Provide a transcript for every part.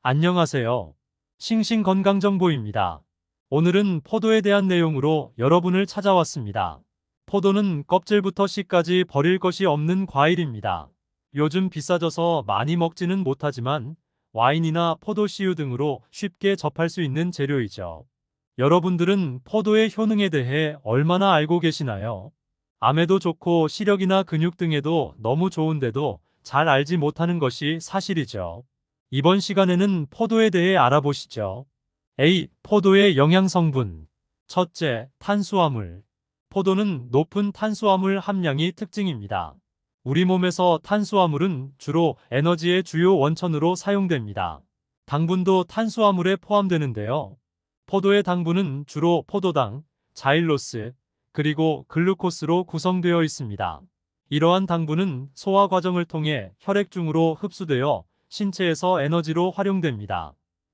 안녕하세요. 싱싱건강정보입니다. 오늘은 포도에 대한 내용으로 여러분을 찾아왔습니다. 포도는 껍질부터 씨까지 버릴 것이 없는 과일입니다. 요즘 비싸져서 많이 먹지는 못하지만 와인이나 포도씨유 등으로 쉽게 접할 수 있는 재료이죠. 여러분들은 포도의 효능에 대해 얼마나 알고 계시나요? 암에도 좋고 시력이나 근육 등에도 너무 좋은데도 잘 알지 못하는 것이 사실이죠. 이번 시간에는 포도에 대해 알아보시죠. A. 포도의 영양성분. 첫째, 탄수화물. 포도는 높은 탄수화물 함량이 특징입니다. 우리 몸에서 탄수화물은 주로 에너지의 주요 원천으로 사용됩니다. 당분도 탄수화물에 포함되는데요. 포도의 당분은 주로 포도당, 자일로스, 그리고 글루코스로 구성되어 있습니다. 이러한 당분은 소화 과정을 통해 혈액 중으로 흡수되어 신체에서 에너지로 활용됩니다.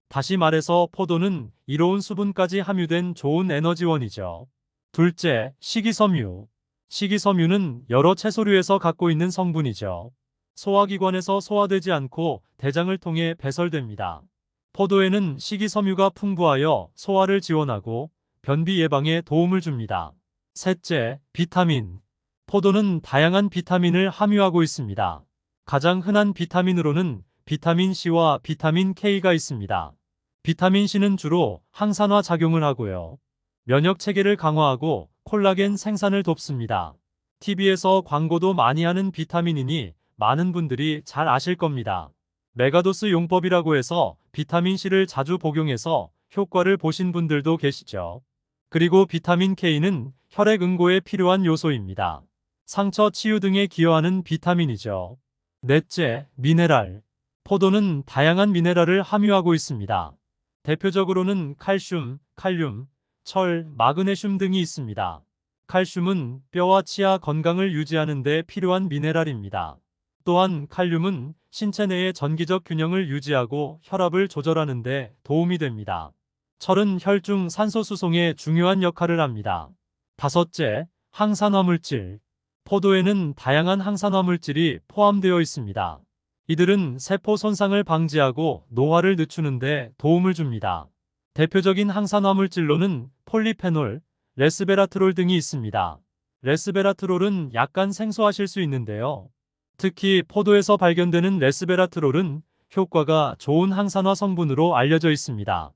다시 말해서 포도는 이로운 수분까지 함유된 좋은 에너지원이죠. 둘째, 식이섬유. 식이섬유는 여러 채소류에서 갖고 있는 성분이죠. 소화기관에서 소화되지 않고 대장을 통해 배설됩니다. 포도에는 식이섬유가 풍부하여 소화를 지원하고 변비 예방에 도움을 줍니다. 셋째, 비타민. 포도는 다양한 비타민을 함유하고 있습니다. 가장 흔한 비타민으로는 비타민 C와 비타민 K가 있습니다. 비타민 C는 주로 항산화 작용을 하고요. 면역 체계를 강화하고 콜라겐 생산을 돕습니다. TV에서 광고도 많이 하는 비타민이니 많은 분들이 잘 아실 겁니다. 메가도스 용법이라고 해서 비타민 C를 자주 복용해서 효과를 보신 분들도 계시죠. 그리고 비타민 K는 혈액 응고에 필요한 요소입니다. 상처 치유 등에 기여하는 비타민이죠. 넷째, 미네랄. 포도는 다양한 미네랄을 함유하고 있습니다. 대표적으로는 칼슘, 칼륨, 철, 마그네슘 등이 있습니다. 칼슘은 뼈와 치아 건강을 유지하는 데 필요한 미네랄입니다. 또한 칼륨은 신체 내의 전기적 균형을 유지하고 혈압을 조절하는 데 도움이 됩니다. 철은 혈중 산소 수송에 중요한 역할을 합니다. 다섯째, 항산화 물질. 포도에는 다양한 항산화 물질이 포함되어 있습니다. 이들은 세포 손상을 방지하고 노화를 늦추는 데 도움을 줍니다. 대표적인 항산화 물질로는 폴리페놀, 레스베라트롤 등이 있습니다. 레스베라트롤은 약간 생소하실 수 있는데요. 특히 포도에서 발견되는 레스베라트롤은 효과가 좋은 항산화 성분으로 알려져 있습니다.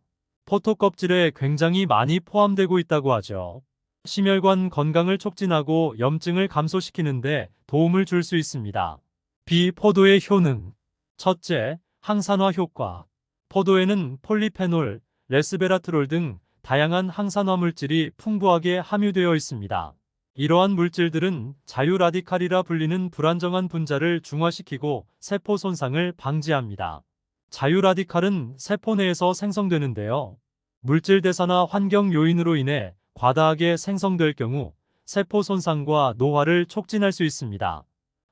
포도 껍질에 굉장히 많이 포함되고 있다고 하죠. 심혈관 건강을 촉진하고 염증을 감소시키는 데 도움을 줄 수 있습니다. B. 포도의 효능. 첫째, 항산화 효과. 포도에는 폴리페놀, 레스베라트롤 등 다양한 항산화 물질이 풍부하게 함유되어 있습니다. 이러한 물질들은 자유라디칼이라 불리는 불안정한 분자를 중화시키고 세포 손상을 방지합니다. 자유라디칼은 세포 내에서 생성되는데요. 물질 대사나 환경 요인으로 인해 과다하게 생성될 경우 세포 손상과 노화를 촉진할 수 있습니다.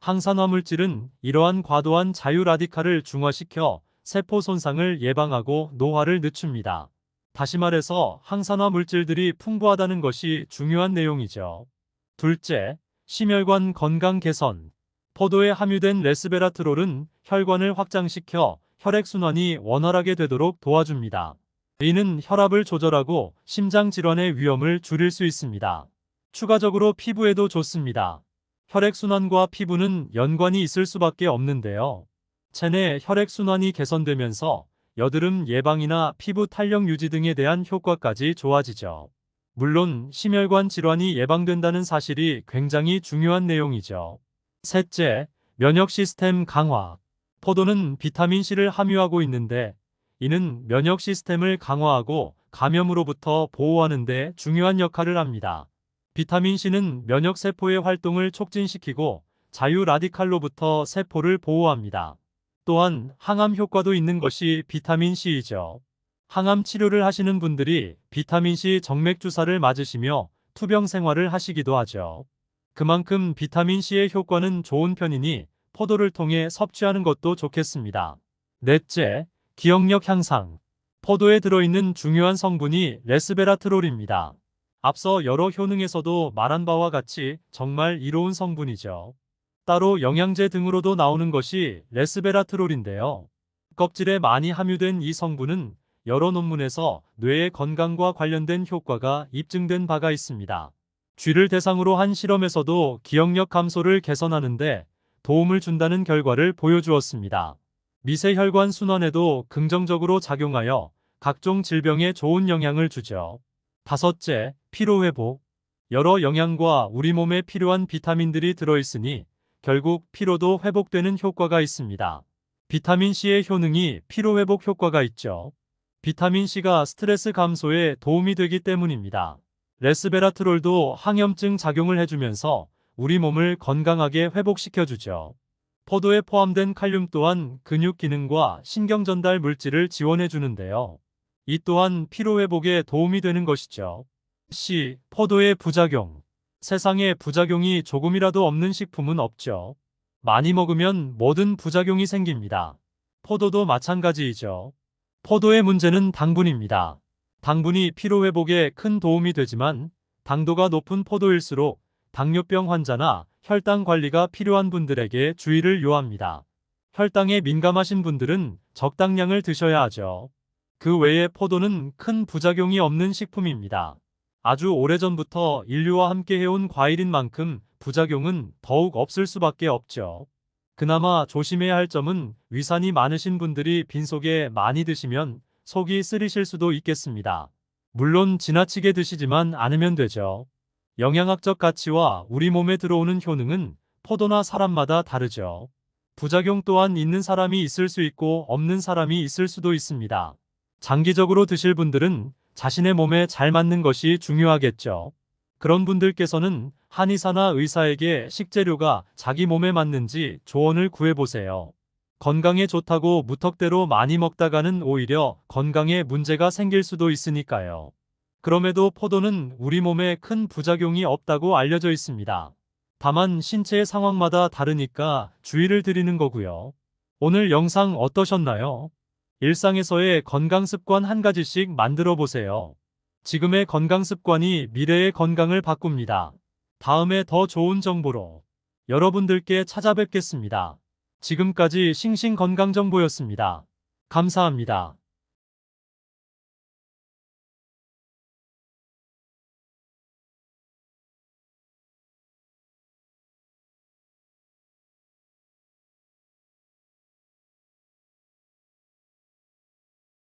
항산화 물질은 이러한 과도한 자유라디칼을 중화시켜 세포 손상을 예방하고 노화를 늦춥니다. 다시 말해서 항산화 물질들이 풍부하다는 것이 중요한 내용이죠. 둘째, 심혈관 건강 개선. 포도에 함유된 레스베라트롤은 혈관을 확장시켜 혈액순환이 원활하게 되도록 도와줍니다. 이는 혈압을 조절하고 심장 질환의 위험을 줄일 수 있습니다. 추가적으로 피부에도 좋습니다. 혈액순환과 피부는 연관이 있을 수밖에 없는데요. 체내 혈액순환이 개선되면서 여드름 예방이나 피부 탄력 유지 등에 대한 효과까지 좋아지죠. 물론 심혈관 질환이 예방된다는 사실이 굉장히 중요한 내용이죠. 셋째, 면역 시스템 강화. 포도는 비타민C를 함유하고 있는데 이는 면역 시스템을 강화하고 감염으로부터 보호하는 데 중요한 역할을 합니다. 비타민C는 면역세포의 활동을 촉진시키고 자유라디칼로부터 세포를 보호합니다. 또한 항암 효과도 있는 것이 비타민C이죠. 항암 치료를 하시는 분들이 비타민C 정맥 주사를 맞으시며 투병 생활을 하시기도 하죠. 그만큼 비타민C의 효과는 좋은 편이니 포도를 통해 섭취하는 것도 좋겠습니다. 넷째, 기억력 향상. 포도에 들어있는 중요한 성분이 레스베라트롤입니다. 앞서 여러 효능에서도 말한 바와 같이 정말 이로운 성분이죠. 따로 영양제 등으로도 나오는 것이 레스베라트롤인데요. 껍질에 많이 함유된 이 성분은 여러 논문에서 뇌의 건강과 관련된 효과가 입증된 바가 있습니다. 쥐를 대상으로 한 실험에서도 기억력 감소를 개선하는 데 도움을 준다는 결과를 보여주었습니다. 미세혈관 순환에도 긍정적으로 작용하여 각종 질병에 좋은 영향을 주죠. 다섯째, 피로회복. 여러 영양과 우리 몸에 필요한 비타민들이 들어있으니 결국 피로도 회복되는 효과가 있습니다. 비타민C의 효능이 피로회복 효과가 있죠. 비타민C가 스트레스 감소에 도움이 되기 때문입니다. 레스베라트롤도 항염증 작용을 해주면서 우리 몸을 건강하게 회복시켜주죠. 포도에 포함된 칼륨 또한 근육 기능과 신경 전달 물질을 지원해 주는데요. 이 또한 피로회복에 도움이 되는 것이죠. C. 포도의 부작용. 세상에 부작용이 조금이라도 없는 식품은 없죠. 많이 먹으면 모든 부작용이 생깁니다. 포도도 마찬가지이죠. 포도의 문제는 당분입니다. 당분이 피로회복에 큰 도움이 되지만 당도가 높은 포도일수록 당뇨병 환자나 혈당 관리가 필요한 분들에게 주의를 요합니다. 혈당에 민감하신 분들은 적당량을 드셔야 하죠. 그 외에 포도는 큰 부작용이 없는 식품입니다. 아주 오래전부터 인류와 함께 해온 과일인 만큼 부작용은 더욱 없을 수밖에 없죠. 그나마 조심해야 할 점은 위산이 많으신 분들이 빈속에 많이 드시면 속이 쓰리실 수도 있겠습니다. 물론 지나치게 드시지만 않으면 되죠. 영양학적 가치와 우리 몸에 들어오는 효능은 포도나 사람마다 다르죠. 부작용 또한 있는 사람이 있을 수 있고 없는 사람이 있을 수도 있습니다. 장기적으로 드실 분들은 자신의 몸에 잘 맞는 것이 중요하겠죠. 그런 분들께서는 한의사나 의사에게 식재료가 자기 몸에 맞는지 조언을 구해보세요. 건강에 좋다고 무턱대로 많이 먹다가는 오히려 건강에 문제가 생길 수도 있으니까요. 그럼에도 포도는 우리 몸에 큰 부작용이 없다고 알려져 있습니다. 다만 신체의 상황마다 다르니까 주의를 드리는 거고요. 오늘 영상 어떠셨나요? 일상에서의 건강 습관 한 가지씩 만들어 보세요. 지금의 건강 습관이 미래의 건강을 바꿉니다. 다음에 더 좋은 정보로 여러분들께 찾아뵙겠습니다. 지금까지 싱싱건강정보였습니다. 감사합니다.